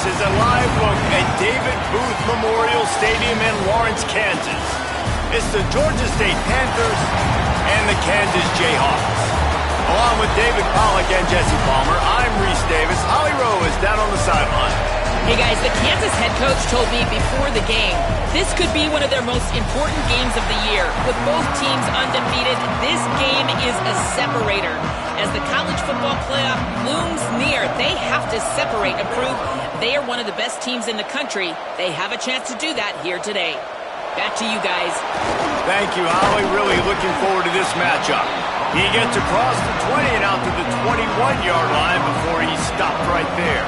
is a live look at David Booth Memorial Stadium in Lawrence, Kansas. It's the Georgia State Panthers and the Kansas Jayhawks. Along with David Pollack and Jesse Palmer, I'm Reese Davis. Holly Rowe is down on the sideline. Hey guys, the Kansas head coach told me before the game, this could be one of their most important games of the year. With both teams undefeated, this game is a separator. As the college football playoff looms near, they have to separate and prove they are one of the best teams in the country. They have a chance to do that here today. Back to you guys. Thank you, Holly. Really looking forward to this matchup. He gets across the 20 and out to the 21-yard line before he's stopped right there.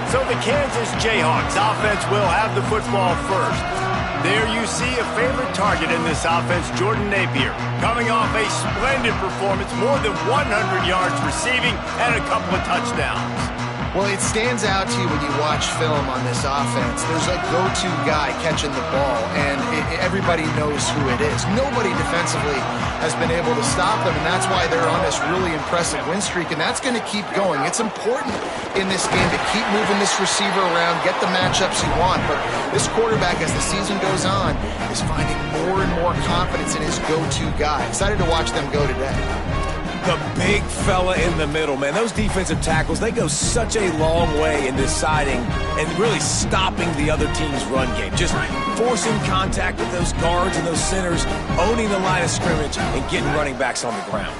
So the Kansas Jayhawks offense will have the football first. There you see a favorite target in this offense, Jordan Napier, coming off a splendid performance, more than 100 yards receiving and a couple of touchdowns. Well, it stands out to you when you watch film on this offense. There's a go-to guy catching the ball, and everybody knows who it is. Nobody defensively has been able to stop them, and that's why they're on this really impressive win streak, and that's going to keep going. It's important in this game to keep moving this receiver around, get the matchups you want, but this quarterback, as the season goes on, is finding more and more confidence in his go-to guy. Excited to watch them go today. The big fella in the middle, man. Those defensive tackles, they go such a long way in deciding and really stopping the other team's run game. Just forcing contact with those guards and those centers, owning the line of scrimmage, and getting running backs on the ground.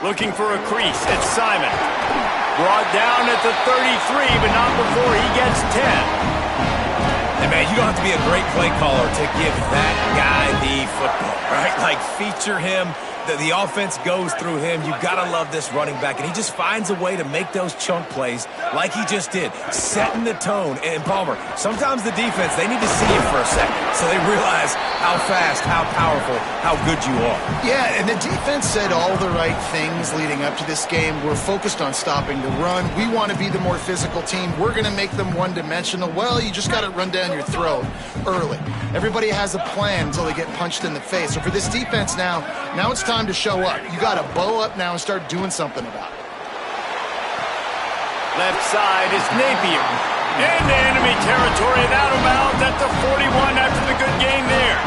Looking for a crease. It's Simon. Brought down at the 33, but not before he gets 10. And man, you don't have to be a great play caller to give that guy the football, right? Like, feature him. The offense goes through him. You've got to love this running back. And he just finds a way to make those chunk plays like he just did, setting the tone. And Palmer, sometimes the defense, they need to see it for a second so they realize how fast, how powerful, how good you are. Yeah, and the defense said all the right things leading up to this game. We're focused on stopping the run. We want to be the more physical team. We're going to make them one-dimensional. Well, you just got to run down your throat early. Everybody has a plan until they get punched in the face. So for this defense now it's time to show up. You got to bow up now and start doing something about it. Left side is Napier. Into enemy territory and out of bounds at the 41 after the good gain there.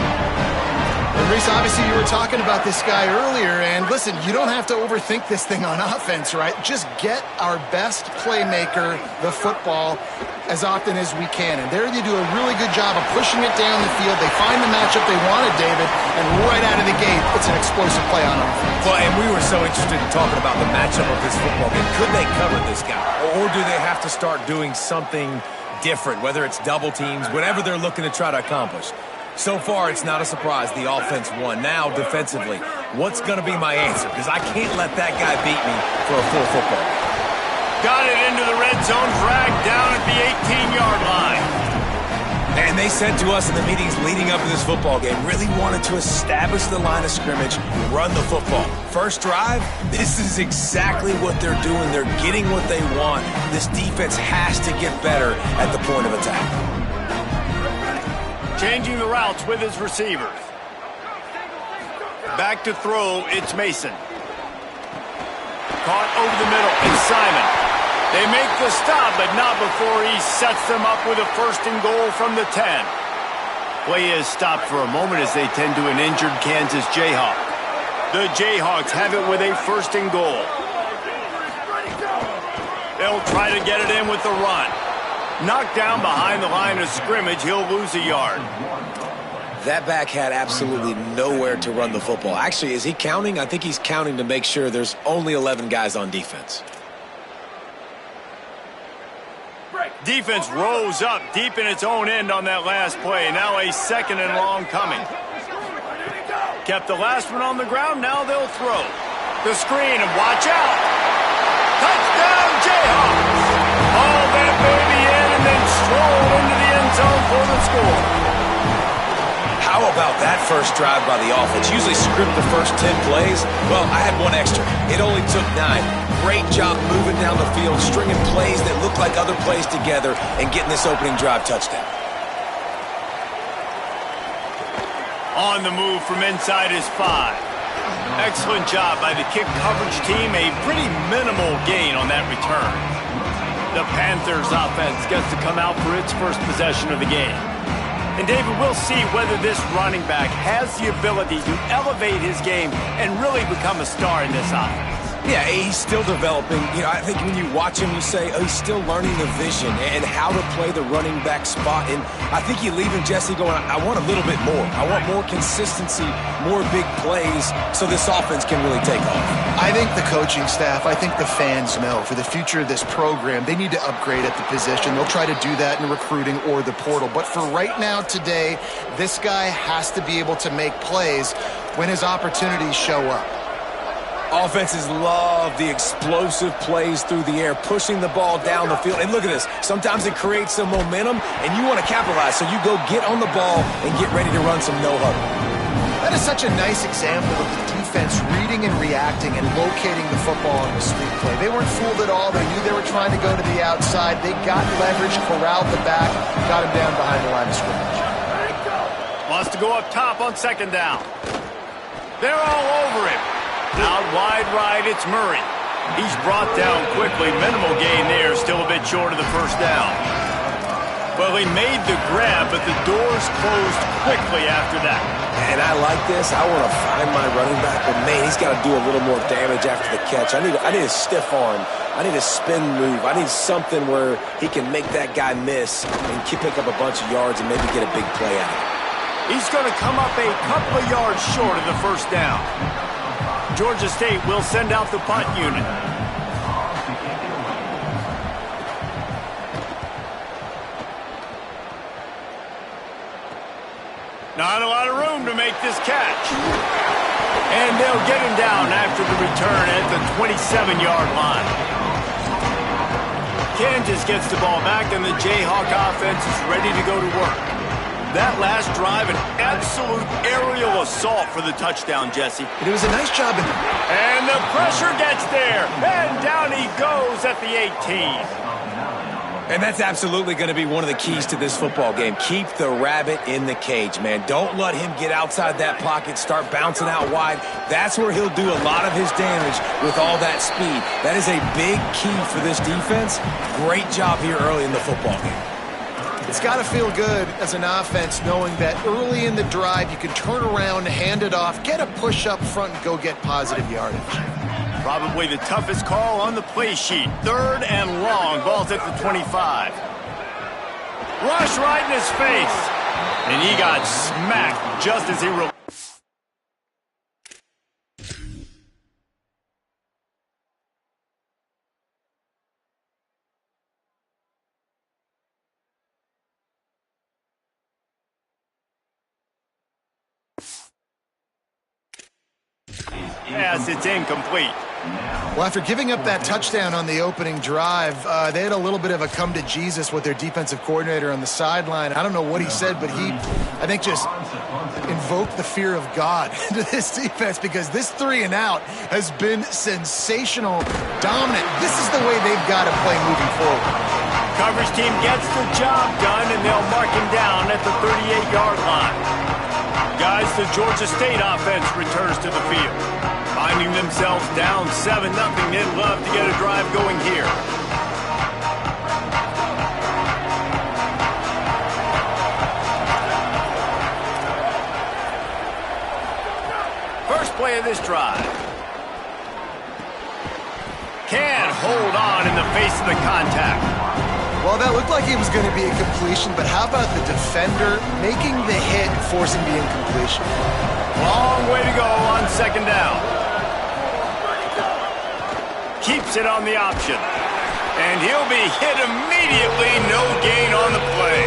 And Reese, obviously you were talking about this guy earlier, and listen, you don't have to overthink this thing on offense, right? Just get our best playmaker the football as often as we can. And there they do a really good job of pushing it down the field. They find the matchup they wanted, David, and right out of the gate, it's an explosive play on offense. Well, and we were so interested in talking about the matchup of this football game. Could they cover this guy? Or do they have to start doing something different, whether it's double teams, whatever they're looking to try to accomplish? So far, it's not a surprise the offense won. Now, defensively, what's going to be my answer? Because I can't let that guy beat me for a full football. Got it into the red zone, dragged down at the 18-yard line. And they said to us in the meetings leading up to this football game, really wanted to establish the line of scrimmage, run the football. First drive, this is exactly what they're doing. They're getting what they want. This defense has to get better at the point of attack. Changing the routes with his receivers. Back to throw, it's Mason. Caught over the middle, it's Simon. They make the stop, but not before he sets them up with a first and goal from the 10. Play is stopped for a moment as they tend to an injured Kansas Jayhawk. The Jayhawks have it with a first and goal. They'll try to get it in with the run. Knocked down behind the line of scrimmage, he'll lose a yard. That back had absolutely nowhere to run the football. Actually, is he counting? I think he's counting to make sure there's only 11 guys on defense. Defense rose up deep in its own end on that last play. Now a second and long coming. Kept the last one on the ground. Now they'll throw. The screen, and watch out. Touchdown, Jayhawks. Haul that baby in and then stroll into the end zone for the score. How about that first drive by the offense? Usually script the first 10 plays. Well, I had one extra. It only took 9. Great job moving down the field, stringing plays that look like other plays together, and getting this opening drive touchdown. On the move from inside his 5. Excellent job by the kick coverage team. A pretty minimal gain on that return. The Panthers offense gets to come out for its first possession of the game. And David, we'll see whether this running back has the ability to elevate his game and really become a star in this offense. Yeah, he's still developing. You know, I think when you watch him, you say, oh, he's still learning the vision and how to play the running back spot. And I think you leave him, Jesse, going, I want a little bit more. I want more consistency, more big plays so this offense can really take off. I think the coaching staff, I think the fans know for the future of this program, they need to upgrade at the position. They'll try to do that in recruiting or the portal. But for right now, today, this guy has to be able to make plays when his opportunities show up. Offenses love the explosive plays through the air, pushing the ball down the field. And look at this. Sometimes it creates some momentum, and you want to capitalize. So you go get on the ball and get ready to run some no-huddle. That is such a nice example of the defense reading and reacting and locating the football on the street play. They weren't fooled at all. They knew they were trying to go to the outside. They got leverage, corralled the back, got him down behind the line of scrimmage. Wants to go up top on second down. They're all over him. Out wide right, it's Murray. He's brought down quickly. Minimal gain there, still a bit short of the first down. Well, he made the grab, but the doors closed quickly after that. And I like this. I want to find my running back, but man, he's got to do a little more damage after the catch. I need a stiff arm. I need a spin move. I need something where he can make that guy miss and pick up a bunch of yards and maybe get a big play out of it. He's going to come up a couple of yards short of the first down. Georgia State will send out the punt unit. Not a lot of room to make this catch. And they'll get him down after the return at the 27-yard line. Kansas gets the ball back, and the Jayhawk offense is ready to go to work. That last drive, an absolute aerial assault for the touchdown, Jesse. It was a nice job. And the pressure gets there. And down he goes at the 18. And that's absolutely going to be one of the keys to this football game. Keep the rabbit in the cage, man. Don't let him get outside that pocket, start bouncing out wide. That's where he'll do a lot of his damage with all that speed. That is a big key for this defense. Great job here early in the football game. It's got to feel good as an offense knowing that early in the drive you can turn around, hand it off, get a push up front, and go get positive yardage. Probably the toughest call on the play sheet. Third and long. Ball's at the 25. Rush right in his face. And he got smacked just as he Yes, it's incomplete. Well, after giving up that touchdown on the opening drive, they had a little bit of a come to Jesus with their defensive coordinator on the sideline. I don't know what he said, but he, I think, just invoked the fear of God into this defense because this 3 and out has been sensational, dominant. This is the way they've got to play moving forward. Coverage team gets the job done, and they'll mark him down at the 38-yard line. Guys, the Georgia State offense returns to the field. Finding themselves down 7-0, they'd love to get a drive going here. First play of this drive. Can't hold on in the face of the contact. Well, that looked like it was going to be a completion, but how about the defender making the hit and forcing the incompletion? Long way to go on second down. Keeps it on the option. And he'll be hit immediately. No gain on the play.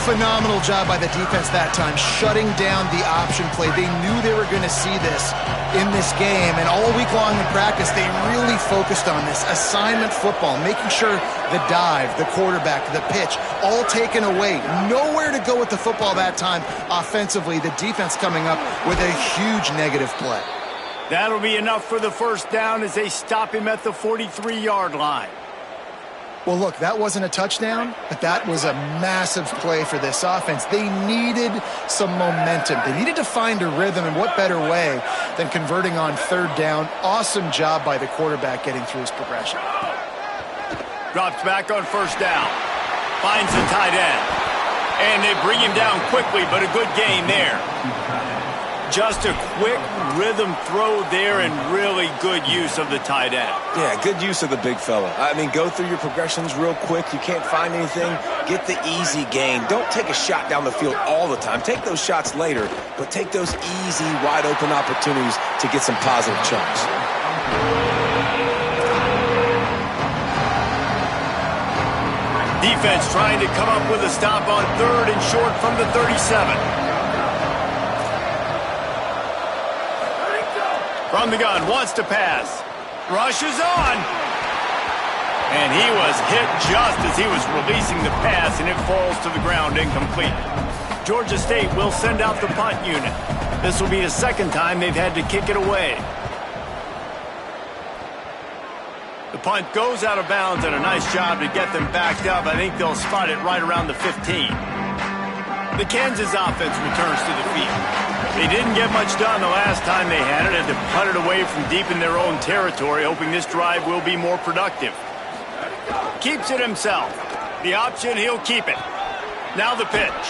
Phenomenal job by the defense that time, shutting down the option play. They knew they were going to see this in this game, and all week long in practice, they really focused on this assignment football, making sure the dive, the quarterback, the pitch, all taken away. Nowhere to go with the football that time offensively. The defense coming up with a huge negative play. That'll be enough for the first down as they stop him at the 43-yard line. Well, look, that wasn't a touchdown, but that was a massive play for this offense. They needed some momentum. They needed to find a rhythm, and what better way than converting on third down. Awesome job by the quarterback getting through his progression. Drops back on first down. Finds the tight end. And they bring him down quickly, but a good gain there. Just a quick rhythm throw there and really good use of the tight end. Yeah, good use of the big fella. I mean, go through your progressions real quick. You can't find anything, get the easy gain. Don't take a shot down the field all the time. Take those shots later, but take those easy, wide-open opportunities to get some positive chunks. Defense trying to come up with a stop on 3rd and short from the 37. From the gun, wants to pass. Rushes on. And he was hit just as he was releasing the pass, and it falls to the ground incomplete. Georgia State will send out the punt unit. This will be the second time they've had to kick it away. The punt goes out of bounds, and a nice job to get them backed up. I think they'll spot it right around the 15. The Kansas offense returns to the field. They didn't get much done the last time they had it, and to punt it away from deep in their own territory, hoping this drive will be more productive. Keeps it himself. The option, he'll keep it. Now the pitch.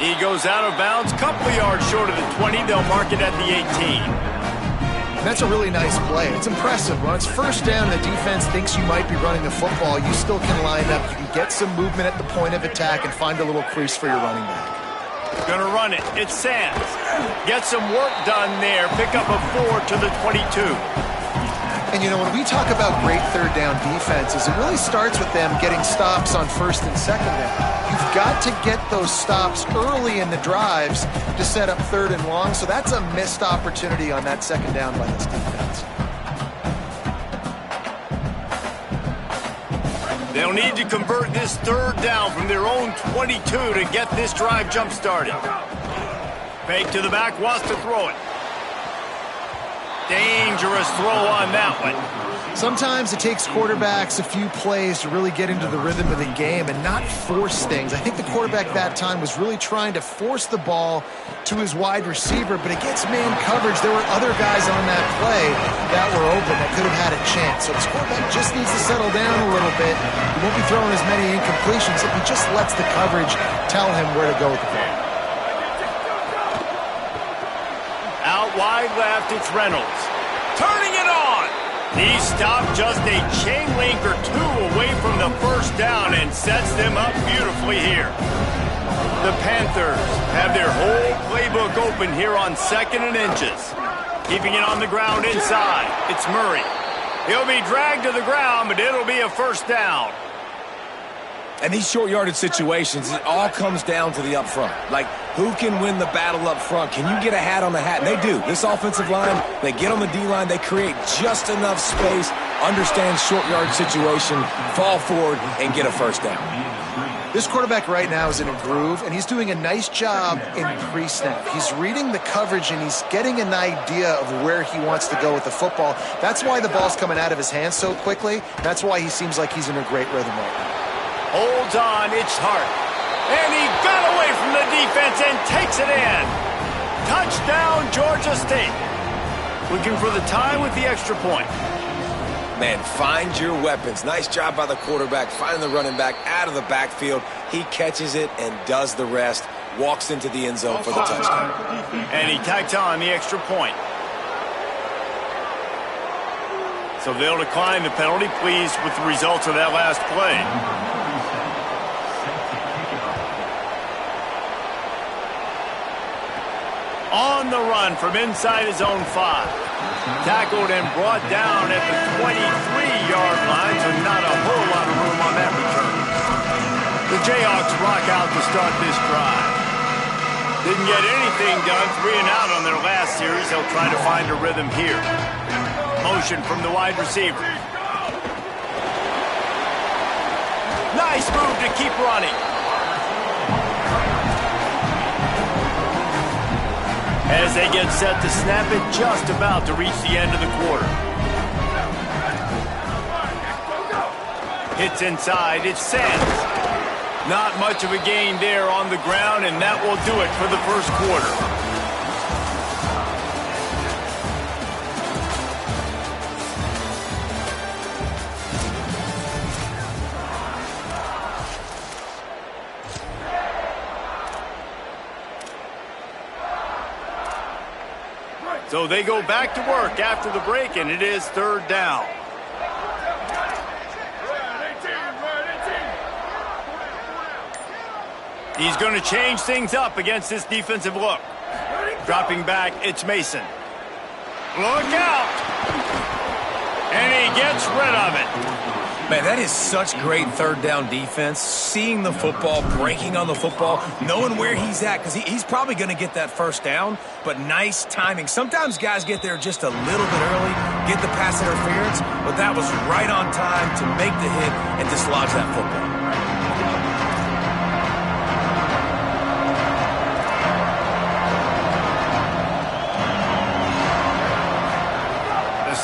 He goes out of bounds, couple of yards short of the 20. They'll mark it at the 18. That's a really nice play. It's impressive. When it's first down, the defense thinks you might be running the football. You still can line up. You can get some movement at the point of attack and find a little crease for your running back. Gonna run it. It's Sands. Get some work done there. Pick up a 4 to the 22. And, you know, when we talk about great third down defenses, it really starts with them getting stops on first and second down. You've got to get those stops early in the drives to set up 3rd and long, so that's a missed opportunity on that second down by this defense. They'll need to convert this 3rd down from their own 22 to get this drive jump-started. Fake to the back, wants to throw it. Dangerous throw on that one. Sometimes it takes quarterbacks a few plays to really get into the rhythm of the game and not force things. I think the quarterback that time was really trying to force the ball to his wide receiver, but against man coverage, there were other guys on that play that were open that could have had a chance. So this quarterback just needs to settle down a little bit. He won't be throwing as many incompletions if he just lets the coverage tell him where to go with the ball. Out wide left, it's Reynolds. Turning it on. He stopped just a chain link or 2 away from the first down and sets them up beautifully here. The Panthers have their whole playbook open here on 2nd and inches. Keeping it on the ground inside. It's Murray. He'll be dragged to the ground, but it'll be a first down. And these short yardage situations, it all comes down to the up front. Like, who can win the battle up front? Can you get a hat on the hat? And they do. This offensive line, they get on the D-line, they create just enough space, understand short yardage situation, fall forward, and get a first down. This quarterback right now is in a groove, and he's doing a nice job in pre-snap. He's reading the coverage, and he's getting an idea of where he wants to go with the football. That's why the ball's coming out of his hands so quickly. That's why he seems like he's in a great rhythm right now. Holds on, it's Hart. And he got away from the defense and takes it in. Touchdown, Georgia State. Looking for the tie with the extra point. Man, find your weapons. Nice job by the quarterback, finding the running back out of the backfield. He catches it and does the rest. Walks into the end zone for the touchdown. And he tacks on the extra point. So they'll decline the penalty, pleased with the results of that last play. On the run from inside his own 5. Tackled and brought down at the 23-yard line, so not a whole lot of room on that return. The Jayhawks rock out to start this drive. Didn't get anything done, 3 and out on their last series. They'll try to find a rhythm here. Motion from the wide receiver. Nice move to keep running. As they get set to snap it, just about to reach the end of the quarter. Hits inside, it's Sands. Not much of a gain there on the ground, and that will do it for the first quarter. So they go back to work after the break, and it is third down. He's going to change things up against this defensive look. Dropping back, it's Mason. Look out! And he gets rid of it. Man, that is such great third down defense. Seeing the football, breaking on the football, knowing where he's at, because he's probably going to get that first down, but nice timing. Sometimes guys get there just a little bit early, get the pass interference, but that was right on time to make the hit and dislodge that football.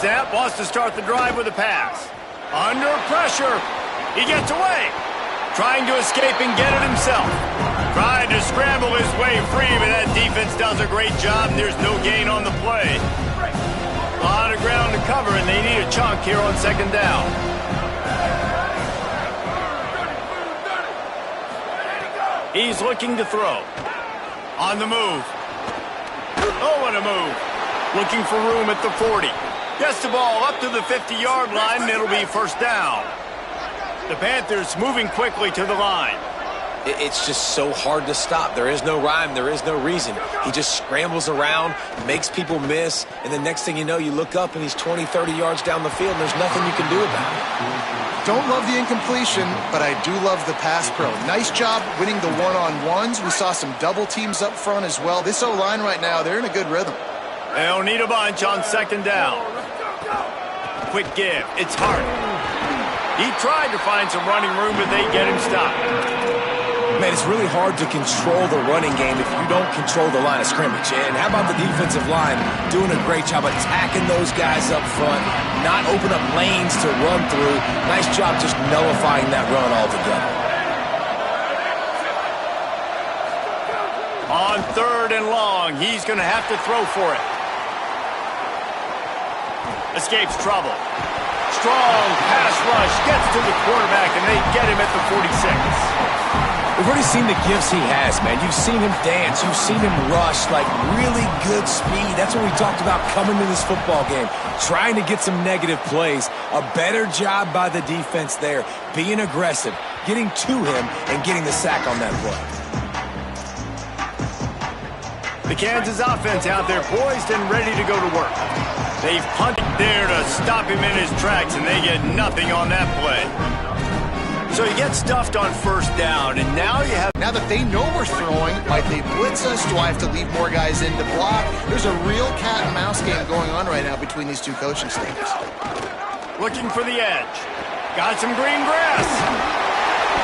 Snap wants to start the drive with a pass. Under pressure. He gets away. Trying to escape and get it himself. Trying to scramble his way free, but that defense does a great job, and there's no gain on the play. A lot of ground to cover, and they need a chunk here on second down. He's looking to throw. On the move. Oh, what a move. Looking for room at the 40. Gets the ball up to the 50-yard line, and it'll be first down. The Panthers moving quickly to the line. It's just so hard to stop. There is no rhyme. There is no reason. He just scrambles around, makes people miss, and the next thing you know, you look up and he's 20, 30 yards down the field, and there's nothing you can do about it. Don't love the incompletion, but I do love the pass pro. Nice job winning the one-on-ones. We saw some double teams up front as well. This O-line right now, they're in a good rhythm. They'll need a bunch on second down. Quick give. It's Hart. He tried to find some running room, but they get him stopped. Man, it's really hard to control the running game if you don't control the line of scrimmage. And how about the defensive line doing a great job attacking those guys up front, not open up lanes to run through. Nice job just nullifying that run altogether. On third and long, he's going to have to throw for it. Escapes trouble. Strong pass rush, gets to the quarterback, and they get him at the 46. We've already seen the gifts he has, man. You've seen him dance. You've seen him rush, like really good speed. That's what we talked about coming to this football game, trying to get some negative plays. A better job by the defense there, being aggressive, getting to him, and getting the sack on that play. The Kansas offense out there poised and ready to go to work. They've punted there to stop him in his tracks, and they get nothing on that play. So you get stuffed on first down, and now you have... Now that they know we're throwing, might they blitz us? Do I have to leave more guys in to block? There's a real cat and mouse game going on right now between these two coaching staffs. Looking for the edge. Got some green grass.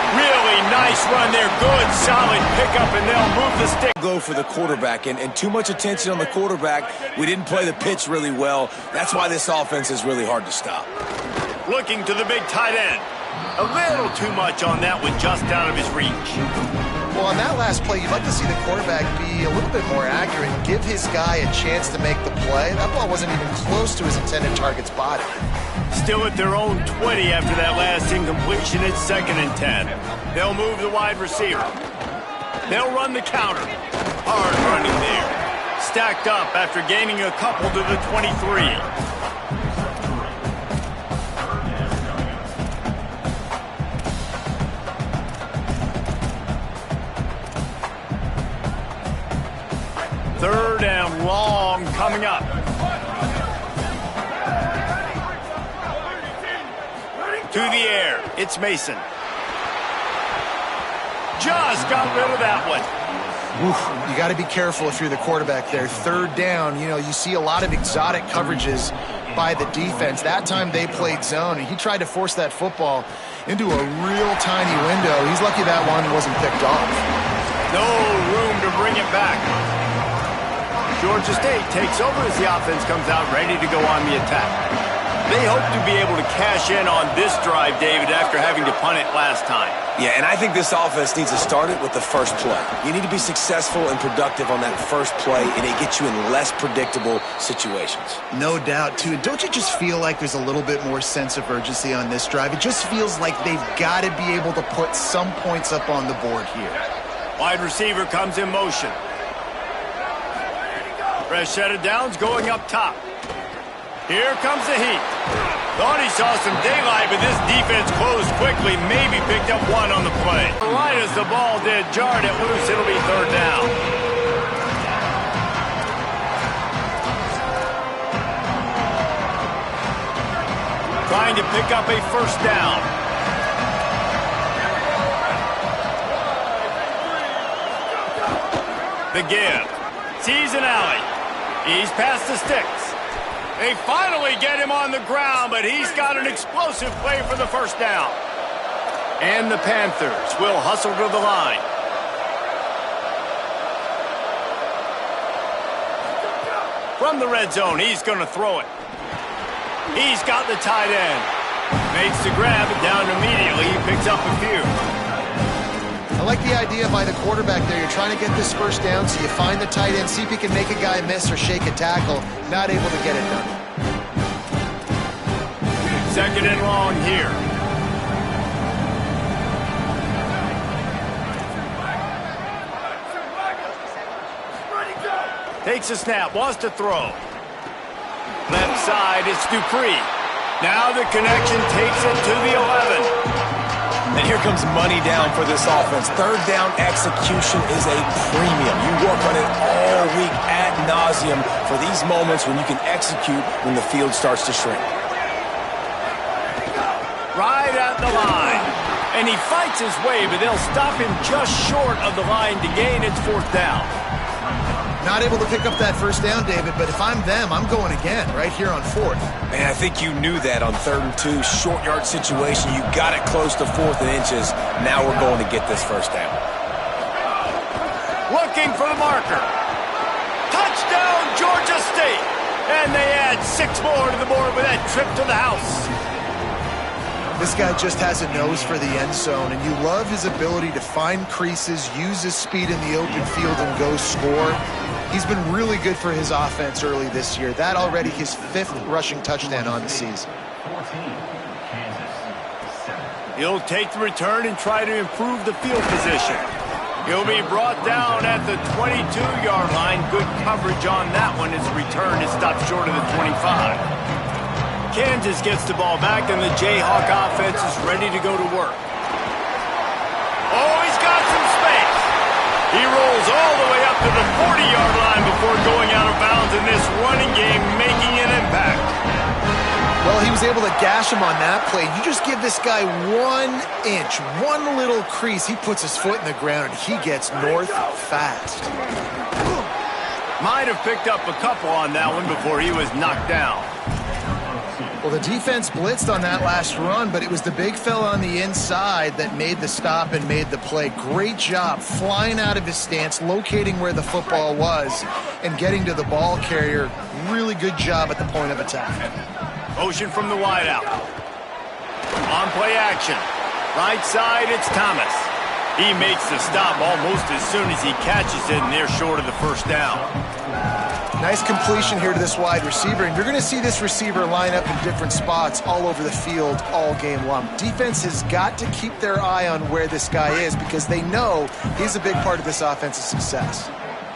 Really nice run there. Good, solid pickup, and they'll move the stick. Go for the quarterback, and too much attention on the quarterback. We didn't play the pitch really well. That's why this offense is really hard to stop. Looking to the big tight end. A little too much on that one, just out of his reach. Well, on that last play, you'd like to see the quarterback be a little bit more accurate, give his guy a chance to make the play. That ball wasn't even close to his intended target's body. Still at their own 20 after that last incompletion. It's 2nd and 10. They'll move the wide receiver. They'll run the counter. Hard running there. Stacked up after gaining a couple to the 23. Third and long coming up. To the air, it's Mason. Just got rid of that one. Oof, you got to be careful if you're the quarterback there. Third down, you see a lot of exotic coverages by the defense. That time they played zone, and he tried to force that football into a real tiny window. He's lucky that one wasn't picked off. No room to bring it back. Georgia State takes over as the offense comes out ready to go on the attack. They hope to be able to cash in on this drive, David, after having to punt it last time. Yeah, and I think this offense needs to start it with the first play. You need to be successful and productive on that first play, and it gets you in less predictable situations. No doubt, too. Don't you just feel like there's a little bit more sense of urgency on this drive? It just feels like they've got to be able to put some points up on the board here. Wide receiver comes in motion. Fresh set of downs going up top. Here comes the heat. Thought he saw some daylight, but this defense closed quickly. Maybe picked up one on the play. Right as the ball did, jarred it loose. It'll be third down. Trying to pick up a first down. The give. Sees an alley. He's past the sticks. They finally get him on the ground, but he's got an explosive play for the first down. And the Panthers will hustle to the line. From the red zone, he's going to throw it. He's got the tight end. Makes the grab, and down immediately. He picks up a few. I like the idea by the quarterback there. You're trying to get this first down, so you find the tight end, see if he can make a guy miss or shake a tackle. Not able to get it done. Second and long here. Takes a snap, wants to throw. Left side, it's Dupree. Now the connection takes it to the 11. And here comes money down for this offense. Third down execution is a premium. You work on it all week ad nauseum for these moments when you can execute when the field starts to shrink. Right at the line. And he fights his way, but they'll stop him just short of the line to gain its fourth down. Not able to pick up that first down, David, but if I'm them, I'm going again right here on fourth. Man, I think you knew that on 3rd and 2, short yard situation. You got it close to 4th and inches. Now we're going to get this first down. Looking for the marker. Touchdown, Georgia State. And they add 6 more to the board with that trip to the house. This guy just has a nose for the end zone, and you love his ability to find creases, use his speed in the open field, and go score. He's been really good for his offense early this year. That already his 5th rushing touchdown on the season. He'll take the return and try to improve the field position. He'll be brought down at the 22-yard line. Good coverage on that one. His return is stopped short of the 25. Kansas gets the ball back, and the Jayhawk offense is ready to go to work. Oh, he's got some space. He rolls all the way up to the 40-yard line before going out of bounds in this running game, making an impact. Well, he was able to gash him on that play. You just give this guy 1 inch, one little crease. He puts his foot in the ground, and he gets north fast. Might have picked up a couple on that one before he was knocked down. Well, the defense blitzed on that last run, but it was the big fella on the inside that made the stop and made the play. Great job flying out of his stance, locating where the football was, and getting to the ball carrier. Really good job at the point of attack. Motion from the wideout. On play action. Right side, it's Thomas. He makes the stop almost as soon as he catches it, and they're short of the first down. Nice completion here to this wide receiver, and you're going to see this receiver line up in different spots all over the field all game long. Defense has got to keep their eye on where this guy is because they know he's a big part of this offense's success.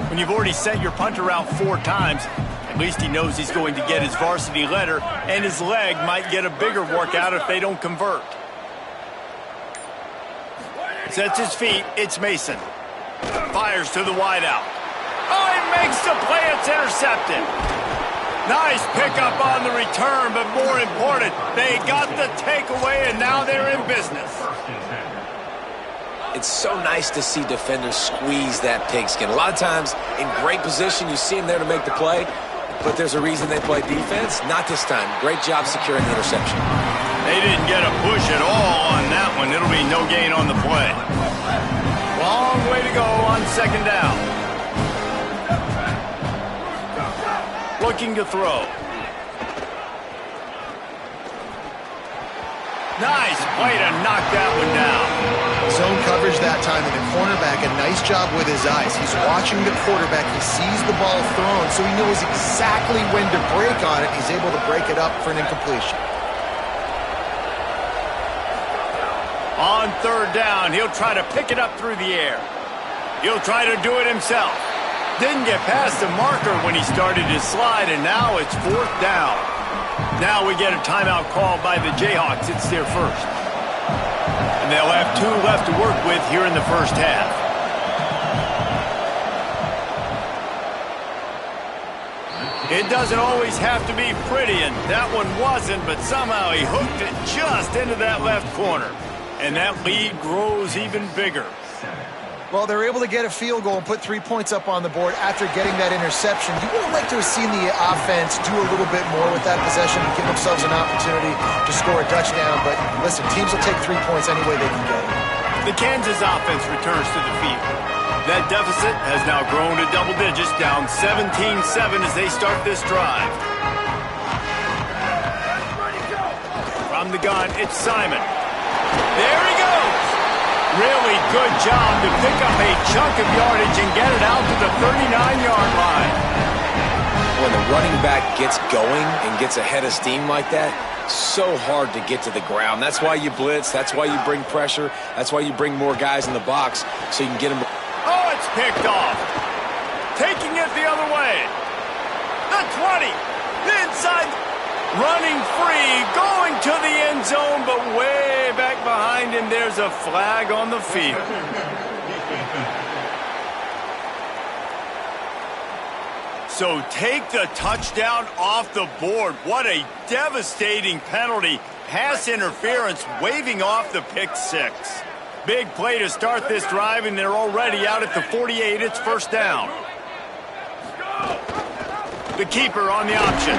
When you've already sent your punter out 4 times, at least he knows he's going to get his varsity letter, and his leg might get a bigger workout if they don't convert. Sets his feet, it's Mason. Fires to the wideout. Oh, he makes the play, it's intercepted. Nice pickup on the return, but more important, they got the takeaway, and now they're in business. It's so nice to see defenders squeeze that pigskin. A lot of times, in great position, you see them there to make the play, but there's a reason they play defense. Not this time. Great job securing the interception. They didn't get a push at all on that one. It'll be no gain on the play. Long way to go on second down. Looking to throw. Nice play to knock that one down. Zone coverage that time, and the cornerback, a nice job with his eyes. He's watching the quarterback. He sees the ball thrown, so he knows exactly when to break on it. He's able to break it up for an incompletion. On third down, he'll try to pick it up through the air. He'll try to do it himself. didn't get past the marker when he started his slide, and now it's 4th down. Now we get a timeout called by the Jayhawks. It's their first. And they'll have 2 left to work with here in the first half. It doesn't always have to be pretty, and that one wasn't, but somehow he hooked it just into that left corner. And that lead grows even bigger. Well, they're able to get a field goal and put 3 points up on the board after getting that interception. You would have liked to have seen the offense do a little bit more with that possession and give themselves an opportunity to score a touchdown. But listen, teams will take 3 points any way they can get it. The Kansas offense returns to the field. That deficit has now grown to double digits, down 17-7 as they start this drive. From the gun, it's Simon. There he goes! Really good job to pick up a chunk of yardage and get it out to the 39-yard line. When the running back gets going and gets ahead of steam like that, so hard to get to the ground. That's why you blitz. That's why you bring pressure. That's why you bring more guys in the box so you can get them. Oh, it's picked off. Taking it the other way. The 20. Inside. Running free. Going to the end zone, but way back behind him. There's a flag on the field. So take the touchdown off the board. What a devastating penalty. Pass interference, waving off the pick 6. Big play to start this drive, and they're already out at the 48. It's 1st down. The keeper on the option.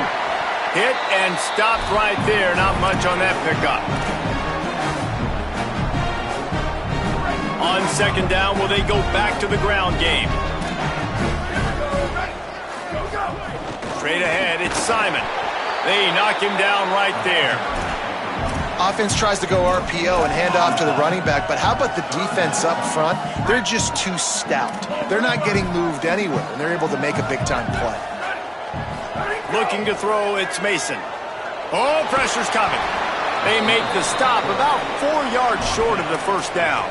Hit and stopped right there. Not much on that pickup. On 2nd down, will they go back to the ground game? Straight ahead, it's Simon. They knock him down right there. Offense tries to go RPO and hand off to the running back, but how about the defense up front? They're just too stout. They're not getting moved anywhere, and they're able to make a big-time play. Looking to throw, it's Mason. Oh, pressure's coming. They make the stop about 4 yards short of the 1st down.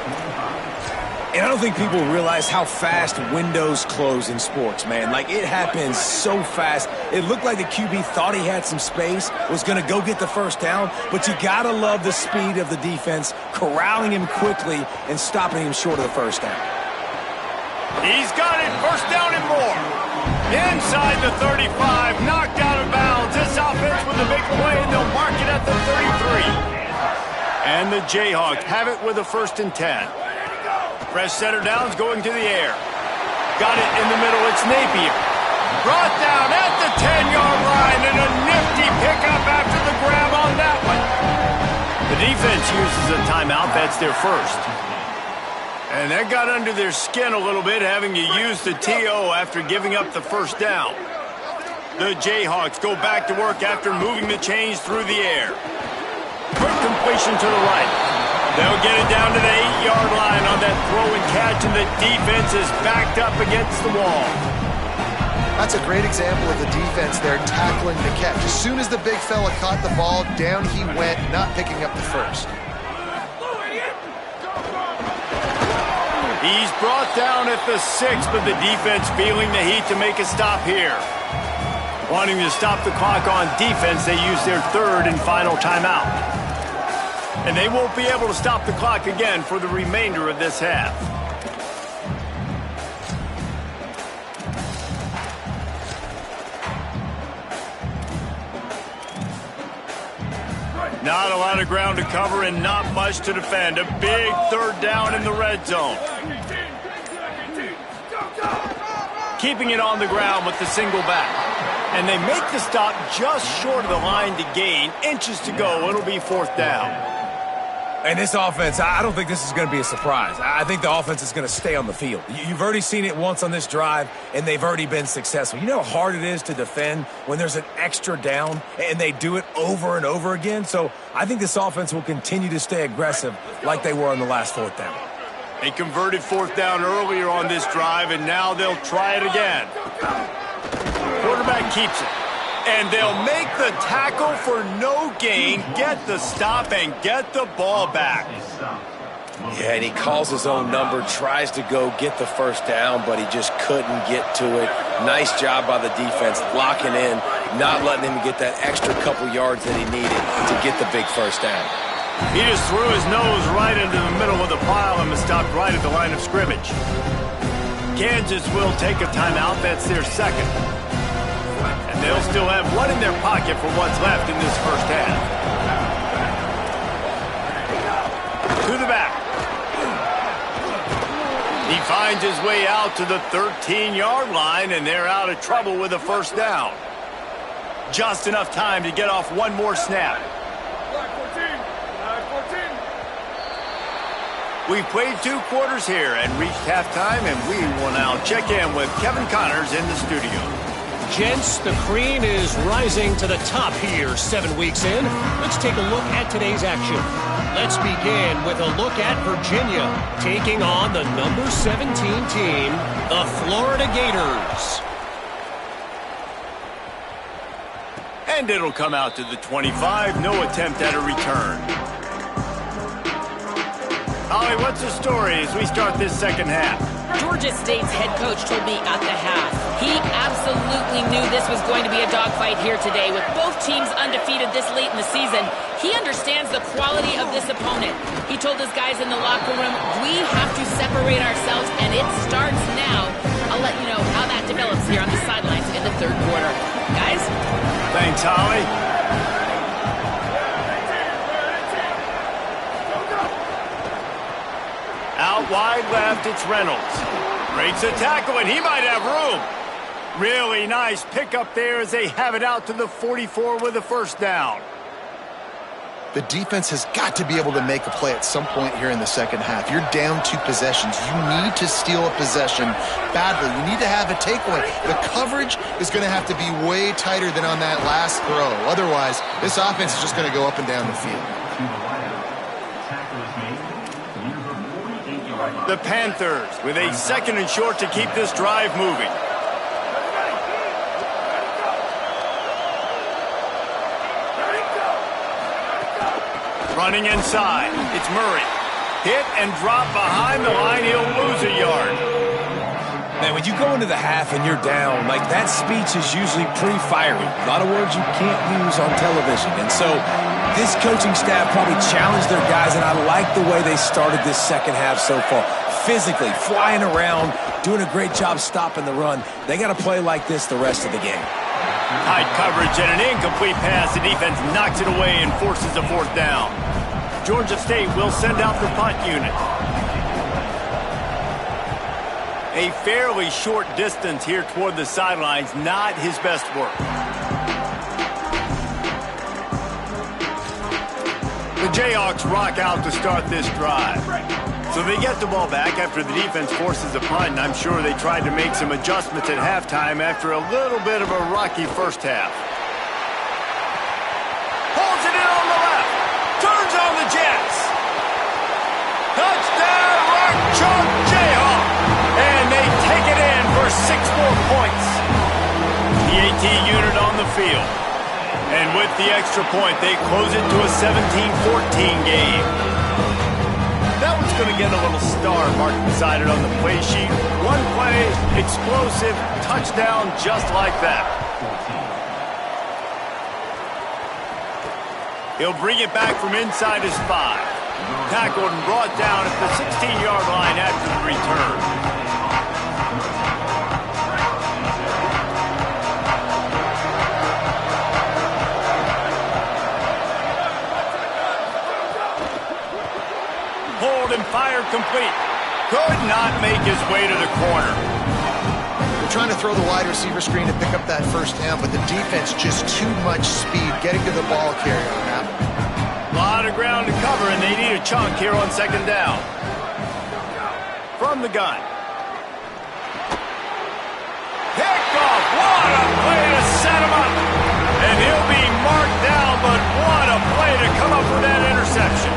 And I don't think people realize how fast windows close in sports, man. Like, it happens so fast. It looked like the QB thought he had some space, was going to go get the 1st down, but you got to love the speed of the defense, corralling him quickly and stopping him short of the 1st down. He's got it, 1st down and more. Inside the 35, knocked out of bounds. This offense with a big play, and they'll mark it at the 33. And the Jayhawks have it with a 1st and 10. Fresh center downs going to the air. Got it in the middle, it's Napier. Brought down at the 10-yard line, and a nifty pickup after the grab on that one. The defense uses a timeout, that's their 1st. And that got under their skin a little bit, having to use the TO after giving up the 1st down. The Jayhawks go back to work after moving the chains through the air. Quick completion to the right. They'll get it down to the 8-yard line on that throw and catch, and the defense is backed up against the wall. That's a great example of the defense there tackling the catch. As soon as the big fella caught the ball, down he went, not picking up the 1st. He's brought down at the 6th, but the defense feeling the heat to make a stop here. Wanting to stop the clock on defense, they use their 3rd and final timeout. And they won't be able to stop the clock again for the remainder of this half. Not a lot of ground to cover and not much to defend. A big 3rd down in the red zone. Keeping it on the ground with the single back. And they make the stop just short of the line to gain. Inches to go. It'll be 4th down. And this offense, I don't think this is going to be a surprise. I think the offense is going to stay on the field. You've already seen it once on this drive, and they've already been successful. You know how hard it is to defend when there's an extra down, and they do it over and over again? So I think this offense will continue to stay aggressive like they were on the last 4th down. They converted 4th down earlier on this drive, and now they'll try it again. Quarterback keeps it. And they'll make the tackle for no gain, get the stop, and get the ball back. Yeah, and he calls his own number, tries to go get the first down, but he just couldn't get to it. Nice job by the defense, locking in, not letting him get that extra couple yards that he needed to get the big first down. He just threw his nose right into the middle of the pile and was stopped right at the line of scrimmage. Kansas will take a timeout. That's their second. And they'll still have one in their pocket for what's left in this first half. To the back. He finds his way out to the 13-yard line, and they're out of trouble with a first down. Just enough time to get off one more snap. We've played 2 quarters here and reached halftime, and we will now check in with Kevin Connors in the studio. Gents, the cream is rising to the top here 7 weeks in. Let's take a look at today's action. Let's begin with a look at Virginia taking on the number 17 team, the Florida Gators. And it'll come out to the 25. No attempt at a return. Holly, what's the story as we start this second half? Georgia State's head coach told me at the half he absolutely knew this was going to be a dogfight here today. With both teams undefeated this late in the season, he understands the quality of this opponent. He told his guys in the locker room, we have to separate ourselves, and it starts now. I'll let you know how that develops here on the sidelines in the third quarter. Guys? Thanks, Holly. Out wide left, it's Reynolds. Breaks a tackle, and he might have room. Really nice pickup there as they have it out to the 44 with a first down. The defense has got to be able to make a play at some point here in the second half. You're down 2 possessions. You need to steal a possession badly. You need to have a takeaway. The coverage is going to have to be way tighter than on that last throw. Otherwise, this offense is just going to go up and down the field. The Panthers with a 2nd and short to keep this drive moving. Running inside, it's Murray. Hit and drop behind the line, he'll lose a yard. Man, when you go into the half and you're down, like that speech is usually pretty fiery. A lot of words you can't use on television. And so this coaching staff probably challenged their guys, and I like the way they started this second half so far. Physically, flying around, doing a great job stopping the run. They got to play like this the rest of the game. Tight coverage and an incomplete pass. The defense knocks it away and forces a fourth down. Georgia State will send out the punt unit. A fairly short distance here toward the sidelines, not his best work. The Jayhawks rock out to start this drive. So they get the ball back after the defense forces a punt, and I'm sure they tried to make some adjustments at halftime after a little bit of a rocky first half. Holds it in on the left. Turns on the Jets. Touchdown, Rock Chalk Jayhawk. And they take it in for 6 more points. The AT unit on the field. And with the extra point, they close it to a 17-14 game. That one's going to get a little star marked beside it on the play sheet. One play, explosive, touchdown just like that. He'll bring it back from inside his 5. Tackled and brought down at the 16-yard line after the return. Hold and fire complete. Could not make his way to the corner. They're trying to throw the wide receiver screen to pick up that first down, but the defense just too much speed getting to the ball carrier on that one. A lot of ground to cover, and they need a chunk here on second down. From the gun. Pickoff. What a play to set him up. And he'll be marked down, but what a play to come up with that interception.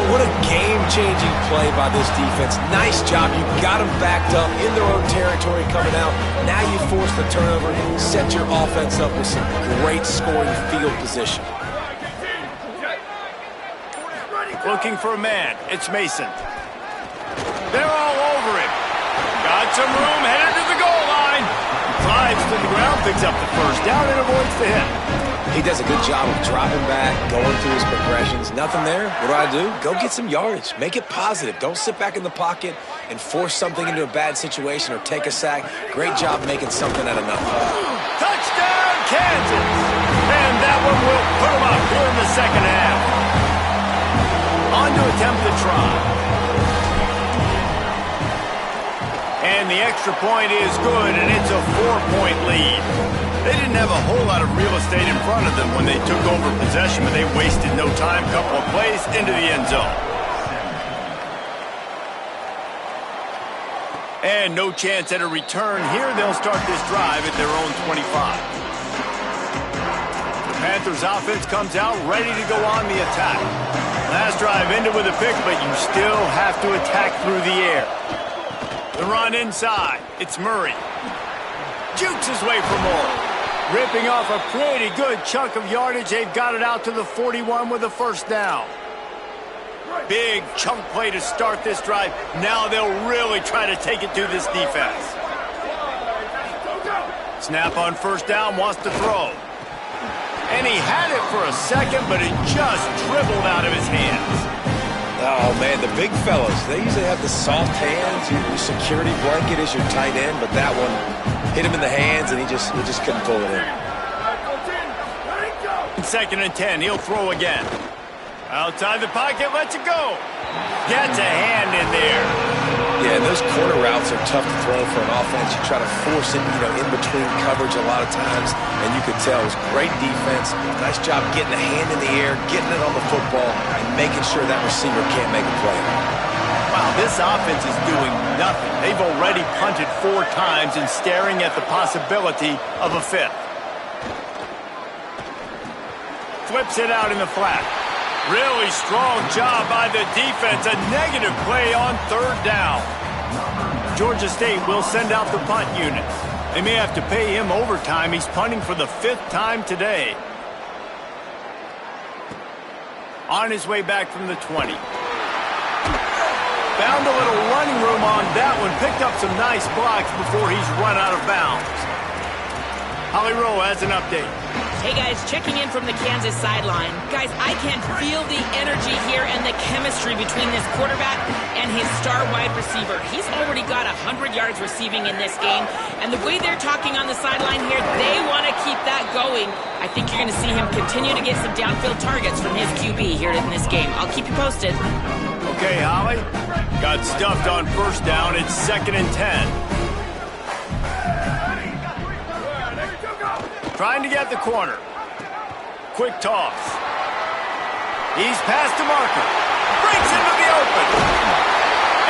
What a game-changing play by this defense. Nice job. You got them backed up in their own territory coming out. Now you force the turnover, set your offense up with some great scoring field position. Looking for a man. It's Mason. They're all over him. Got some room, headed to the goal line. Slides to the ground, picks up the first down, and avoids the hit. He does a good job of dropping back, going through his progressions. Nothing there. What do? Go get some yardage. Make it positive. Don't sit back in the pocket and force something into a bad situation or take a sack. Great job making something out of nothing. Touchdown, Kansas! And that one will put him up here in the second half. On to attempt the try. And the extra point is good, and it's a 4-point lead. They didn't have a whole lot of real estate in front of them when they took over possession, but they wasted no time. Couple of plays into the end zone. And no chance at a return here. They'll start this drive at their own 25. The Panthers offense comes out ready to go on the attack. Last drive ended with a pick, but you still have to attack through the air. The run inside. It's Murray. Jukes his way for more. Ripping off a pretty good chunk of yardage. They've got it out to the 41 with a first down. Big chunk play to start this drive. Now they'll really try to take it to this defense. Snap on first down, wants to throw. And he had it for a second, but it just dribbled out of his hands. Oh, man, the big fellas, they usually have the soft hands. Your security blanket is your tight end, but that one hit him in the hands, and he just couldn't pull it in. 2nd and 10, he'll throw again. Outside the pocket, lets it go. Gets a hand in there. Yeah, those corner routes are tough to throw for an offense. You try to force it, in between coverage a lot of times, and you could tell it was great defense. Nice job getting a hand in the air, getting it on the football, and making sure that receiver can't make a play. Wow, this offense is doing nothing. They've already punted 4 times and staring at the possibility of a 5th. Flips it out in the flat. Really strong job by the defense. A negative play on 3rd down. Georgia State will send out the punt unit. They may have to pay him overtime. He's punting for the 5th time today. On his way back from the 20. Found a little running room on that one. Picked up some nice blocks before he's run out of bounds. Holly Rowe has an update. Hey guys, checking in from the Kansas sideline. Guys, I can feel the energy here and the chemistry between this quarterback and his star wide receiver. He's already got 100 yards receiving in this game, and the way they're talking on the sideline here, they want to keep that going. I think you're going to see him continue to get some downfield targets from his QB here in this game. I'll keep you posted. Okay, Holly. Got stuffed on first down. It's 2nd and 10. Trying to get the corner. Quick toss. He's past the marker. Breaks into the open.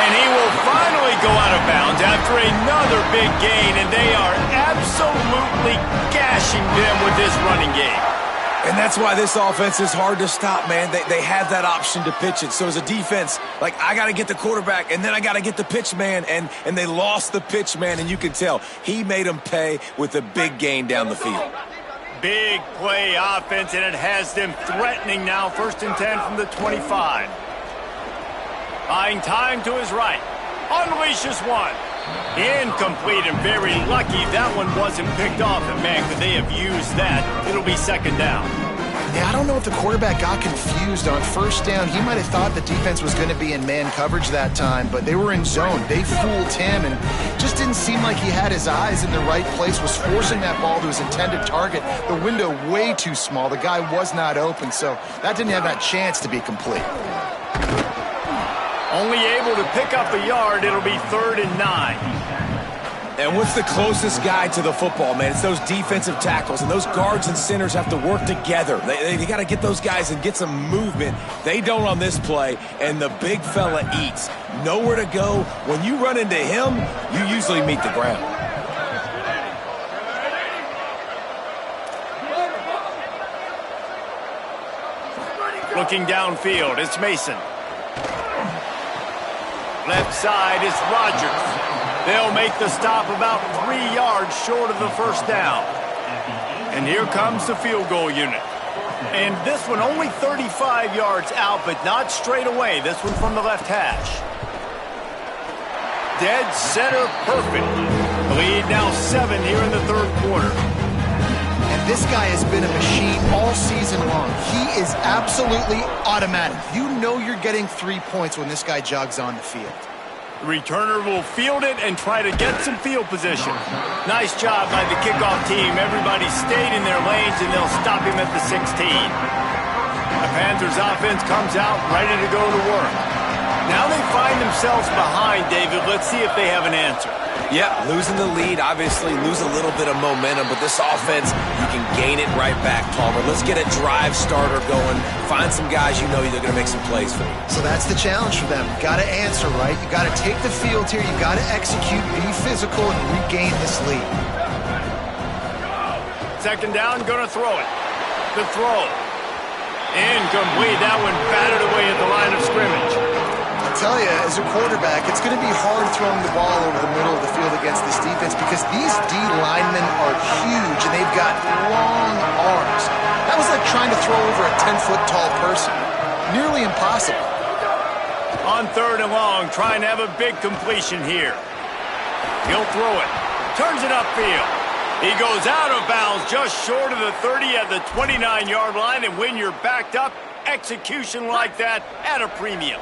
And he will finally go out of bounds after another big gain, and they are absolutely gashing them with this running game. And that's why this offense is hard to stop, man. They have that option to pitch it. So as a defense, I got to get the quarterback, and then I got to get the pitch man, and they lost the pitch man, and you can tell he made them pay with a big gain down the field. Big play offense, and it has them threatening now. 1st and 10 from the 25. Buying time to his right. Unleashes one. Incomplete, and very lucky that one wasn't picked off. And man, could they have used that? It'll be 2nd down. Yeah, I don't know if the quarterback got confused on first down. He might have thought the defense was going to be in man coverage that time, but they were in zone. They fooled him, and just didn't seem like he had his eyes in the right place, was forcing that ball to his intended target. The window way too small. The guy was not open, so that didn't have that chance to be complete. Only able to pick up a yard. It'll be 3rd and 9. And what's the closest guy to the football, man? It's those defensive tackles, and those guards and centers have to work together. They got to get those guys and get some movement. They don't on this play, and the big fella eats. Nowhere to go. When you run into him, you usually meet the ground. Looking downfield, it's Mason. Left side is Rodgers. They'll make the stop about 3 yards short of the first down. And here comes the field goal unit. And this one only 35 yards out, but not straight away. This one from the left hash. Dead center, perfect. Lead now 7 here in the third quarter. And this guy has been a machine all season long. He is absolutely automatic. You know you're getting 3 points when this guy jogs on the field. The returner will field it and try to get some field position. Nice job by the kickoff team. Everybody stayed in their lanes, and they'll stop him at the 16. The Panthers offense comes out ready to go to work. Now they find themselves behind, David. Let's see if they have an answer. Yeah, losing the lead, obviously lose a little bit of momentum, but this offense, you can gain it right back, Palmer. Let's get a drive starter going. Find some guys you know they're going to make some plays for you. So that's the challenge for them. You got to answer, right? You got to take the field here. You got to execute, be physical, and regain this lead. Second down, going to throw it. The throw. Incomplete. That one batted away at the line of scrimmage. I tell you, as a quarterback, it's going to be hard throwing the ball over the middle of the field against this defense because these D linemen are huge and they've got long arms. That was like trying to throw over a 10-foot tall person. Nearly impossible. On third and long, trying to have a big completion here. He'll throw it. Turns it upfield. He goes out of bounds just short of the 30 at the 29-yard line, and when you're backed up, execution like that at a premium.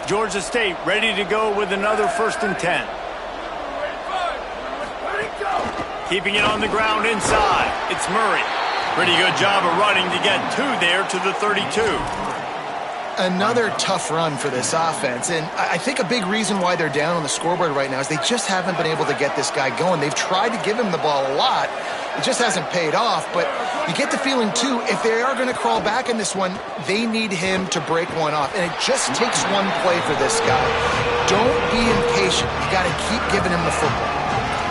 Georgia State ready to go with another 1st and 10. Keeping it on the ground inside. It's Murray. Pretty good job of running to get 2 there to the 32. Another tough run for this offense, and I think a big reason why they're down on the scoreboard right now is they just haven't been able to get this guy going. They've tried to give him the ball a lot. It just hasn't paid off, but you get the feeling, too, if they are going to crawl back in this one, they need him to break one off, and it just takes one play for this guy. Don't be impatient. You got to keep giving him the football.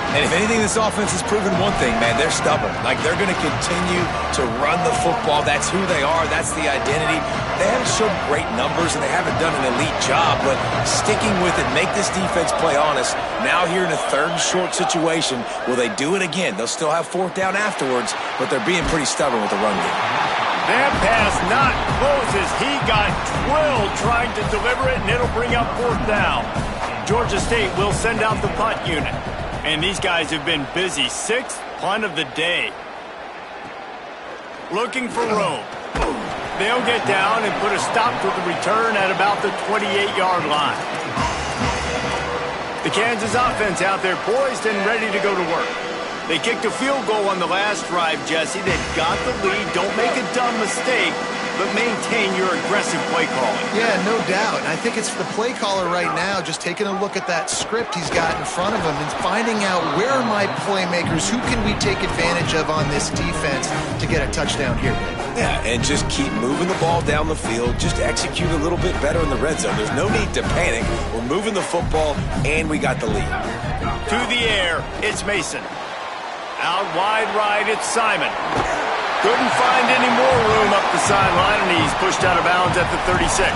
And if anything, this offense has proven one thing, man. They're stubborn. Like, they're going to continue to run the football. That's who they are. That's the identity. They haven't shown great numbers, and they haven't done an elite job, but sticking with it, make this defense play honest. Now here in a 3rd and short situation, will they do it again? They'll still have 4th down afterwards, but they're being pretty stubborn with the run game. That pass not close as he got drilled trying to deliver it, and it'll bring up 4th down. Georgia State will send out the punt unit. And these guys have been busy. 6th punt of the day. Looking for room. They'll get down and put a stop to the return at about the 28-yard line. The Kansas offense out there poised and ready to go to work. They kicked a field goal on the last drive, Jesse. They've got the lead. Don't make a dumb mistake, but maintain your aggressive play calling. Yeah, no doubt. And I think it's the play caller right now just taking a look at that script he's got in front of him and finding out where are my playmakers, who can we take advantage of on this defense to get a touchdown here. Yeah, and just keep moving the ball down the field. Just execute a little bit better in the red zone. There's no need to panic. We're moving the football, and we got the lead. To the air, it's Mason. Out wide right, it's Simon. Couldn't find any more room up the sideline, and he's pushed out of bounds at the 36.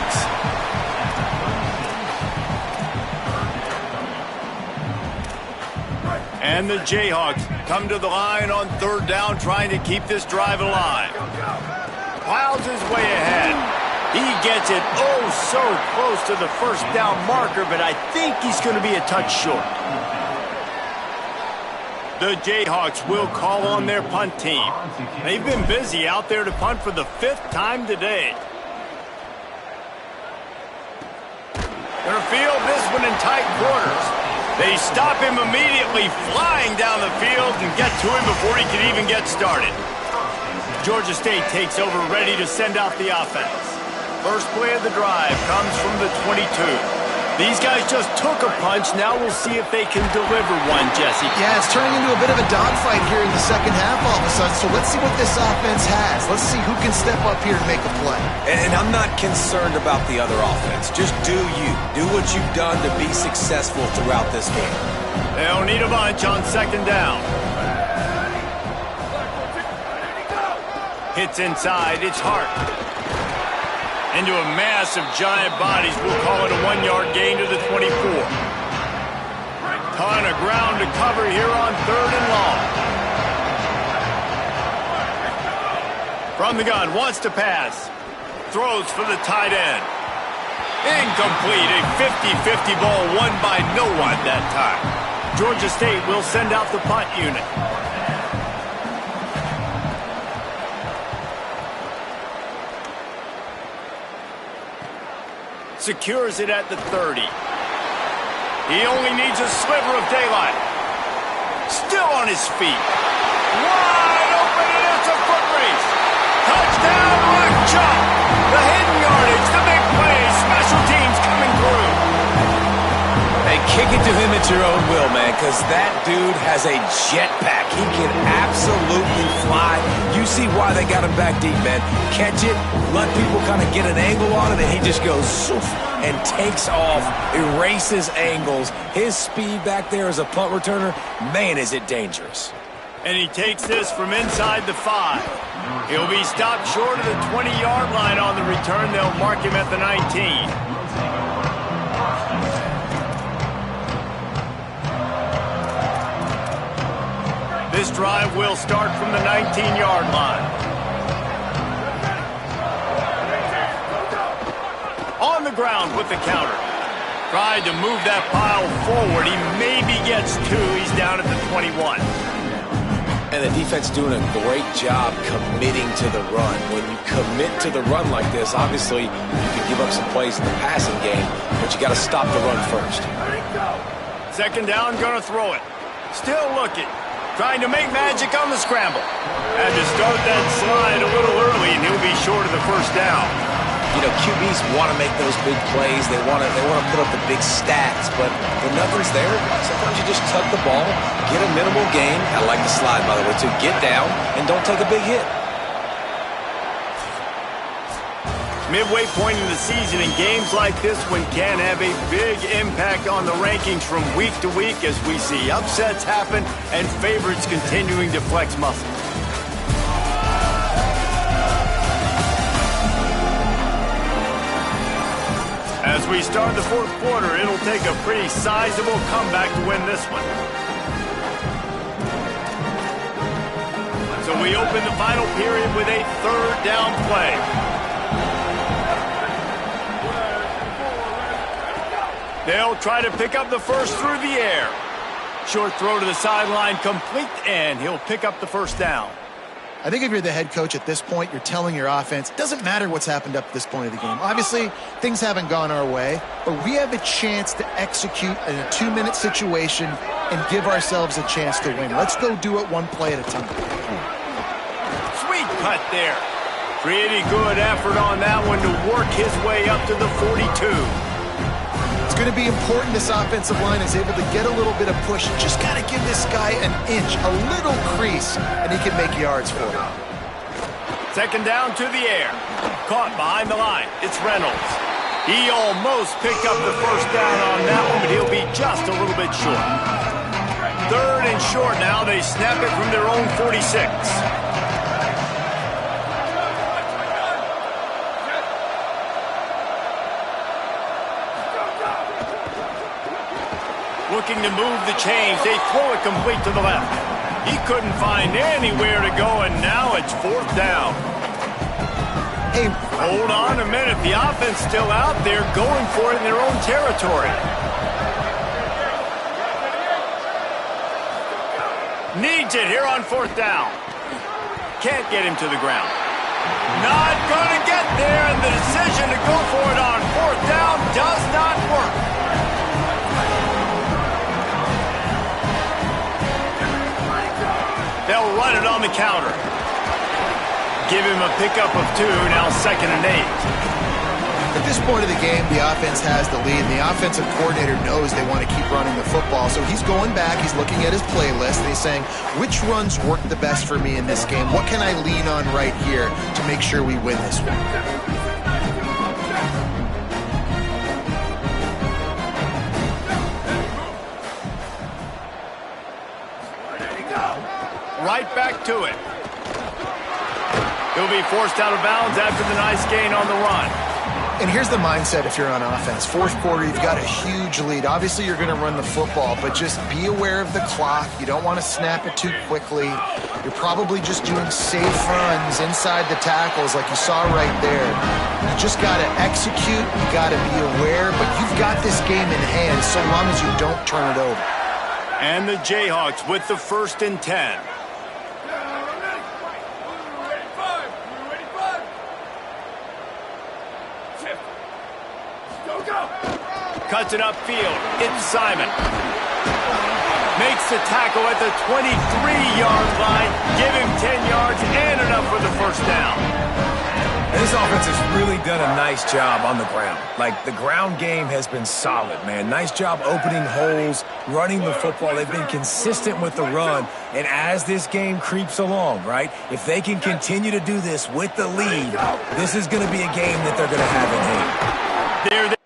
And the Jayhawks come to the line on 3rd down, trying to keep this drive alive. Piles his way ahead. He gets it oh so close to the 1st down marker, but I think he's going to be a touch short. The Jayhawks will call on their punt team. They've been busy out there to punt for the 5th time today. Going to field this one in tight quarters. They stop him immediately, flying down the field, and get to him before he can even get started. Georgia State takes over, ready to send out the offense. First play of the drive comes from the 22. These guys just took a punch. Now we'll see if they can deliver one, Jesse. Yeah, it's turning into a bit of a dogfight here in the second half all of a sudden. So let's see what this offense has. Let's see who can step up here and make a play. And I'm not concerned about the other offense. Just do you. Do what you've done to be successful throughout this game. They'll need a bunch on 2nd down. Hits inside. It's Hart. Into a mass of giant bodies. We'll call it a 1-yard gain to the 24. Ton of ground to cover here on 3rd and long. From the gun, wants to pass. Throws for the tight end. Incomplete. A 50-50 ball won by no one that time. Georgia State will send out the punt unit. Secures it at the 30. He only needs a sliver of daylight. Still on his feet. Wide open, and it's a foot race. Touchdown, Rock Chop. The hidden yardage, the big play. Special teams coming through. Hey, kick it to him at your own will, man, because that dude has a jetpack. He can absolutely fly. You see why they got him back deep, man. Catch it, let people kind of get an angle on it, and he just goes zoof, and takes off, erases angles. His speed back there as a punt returner, man, is it dangerous. And he takes this from inside the 5. He'll be stopped short of the 20-yard line on the return. They'll mark him at the 19. This drive will start from the 19-yard line. On the ground with the counter. Tried to move that pile forward. He maybe gets 2. He's down at the 21. And the defense doing a great job committing to the run. When you commit to the run like this, obviously you can give up some plays in the passing game, but you got to stop the run first. Second down, gonna throw it. Still looking. Trying to make magic on the scramble. Had to start that slide a little early, and he'll be short of the first down. You know, QBs want to make those big plays. They want to put up the big stats, but when nothing's there, sometimes you just tuck the ball, get a minimal gain. I like the slide, by the way, too. Get down and don't take a big hit. Midway point in the season, and games like this one can have a big impact on the rankings from week to week as we see upsets happen and favorites continuing to flex muscle. As we start the fourth quarter, it'll take a pretty sizable comeback to win this one. So we open the final period with a third down play. They'll try to pick up the first through the air. Short throw to the sideline, complete, and he'll pick up the first down. I think if you're the head coach at this point, you're telling your offense, it doesn't matter what's happened up to this point of the game. Obviously, things haven't gone our way, but we have a chance to execute in a 2-minute situation and give ourselves a chance to win. Let's go do it one play at a time. Sweet cut there. Pretty good effort on that one to work his way up to the 42. It's going to be important this offensive line is able to get a little bit of push. You just got to give this guy an inch, a little crease, and he can make yards for you. Second down to the air. Caught behind the line. It's Reynolds. He almost picked up the first down on that one, but he'll be just a little bit short. Third and short now. They snap it from their own 46. Looking to move the chains. They throw it complete to the left. He couldn't find anywhere to go, and now it's fourth down. Hey, hold on a minute. The offense still out there going for it in their own territory. Needs it here on fourth down. Can't get him to the ground. Not going to get there, and the decision to go for it on fourth down does not work. They'll run it on the counter. Give him a pickup of 2, now 2nd and 8. At this point of the game, the offense has the lead, and the offensive coordinator knows they want to keep running the football. So he's going back, he's looking at his playlist, and he's saying, which runs work the best for me in this game? What can I lean on right here to make sure we win this one? Right back to it. He'll be forced out of bounds after the nice gain on the run. And here's the mindset if you're on offense. Fourth quarter, you've got a huge lead. Obviously, you're going to run the football, but just be aware of the clock. You don't want to snap it too quickly. You're probably just doing safe runs inside the tackles like you saw right there. You just got to execute. You got to be aware, but you've got this game in hand so long as you don't turn it over. And the Jayhawks with the 1st and 10. Cuts it upfield. It's Simon. Makes the tackle at the 23-yard line. Give him 10 yards and enough for the 1st down. This offense has really done a nice job on the ground. Like, the ground game has been solid, man. Nice job opening holes, running the football. They've been consistent with the run. And as this game creeps along, right, if they can continue to do this with the lead, this is going to be a game that they're going to have in hand. There